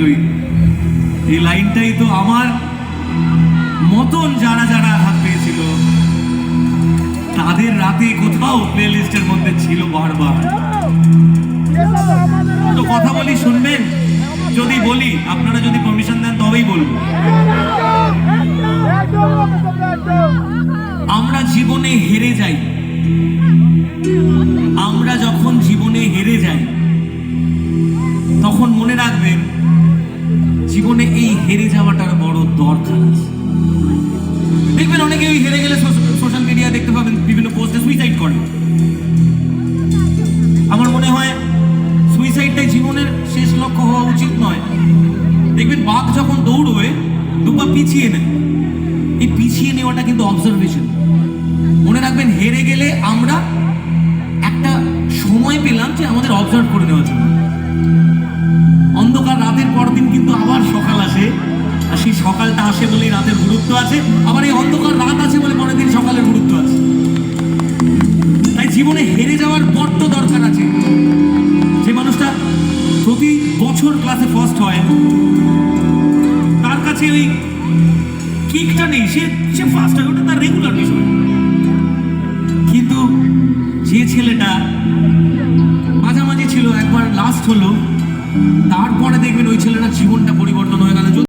নিশ্চয়ই এই লাইনটাই তো আমার মতন যারা যারা আঘাত পেয়েছিল তাদের রাতে কোথাও প্লে লিস্টের মধ্যে ছিল বারবার। তো কথা বলি, শুনবেন? যদি বলি, আপনারা যদি পারমিশন দেন তবেই বলবো। আমরা জীবনে হেরে যাই, আমরা যখন জীবনে হেরে যাই তখন মনে রাখবেন জীবনে এই হেরে যাওয়াটার বড় দরকার আছে। দেখবেন অনেকে ওই হেরে গেলে সোশ্যাল মিডিয়া দেখতে পাবেন বিভিন্ন পোস্টে সুইসাইড করে। আমার মনে হয় সুইসাইডটাই জীবনের শেষ লক্ষ্য হওয়া উচিত নয়। দেখবেন বাঘ যখন দৌড়বে দুপা পিছিয়ে নেয়, এই পিছিয়ে নেওয়াটা কিন্তু অবজারভেশন। মনে রাখবেন হেরে গেলে আমরা একটা সময় পেলাম যে আমাদের অবজার্ভ করে নেওয়ার জন্য। অন্ধকার রাতের পরদিন কিন্তু আবার সকাল আসে, আর সেই সকালটা আসে বলেই রাতের গুরুত্ব আছে, আবার এই অন্ধকার রাত আছে বলে পরের দিন সকালের গুরুত্ব আছে। তাই জীবনে হেরে যাওয়ার বড্ড দরকার আছে। যে মানুষটা প্রতি বছর ক্লাসে ফার্স্ট হয় তার কাছে ওই কিকটা নেই, সে ফার্স্ট হয়, ওটা তার রেগুলার বিষয়। কিন্তু যে ছেলেটা মাঝামাঝি ছিল, একবার লাস্ট হলো, তারপরে দেখবেন ওই ছেলেটার জীবনটা পরিবর্তন হয়ে গেল।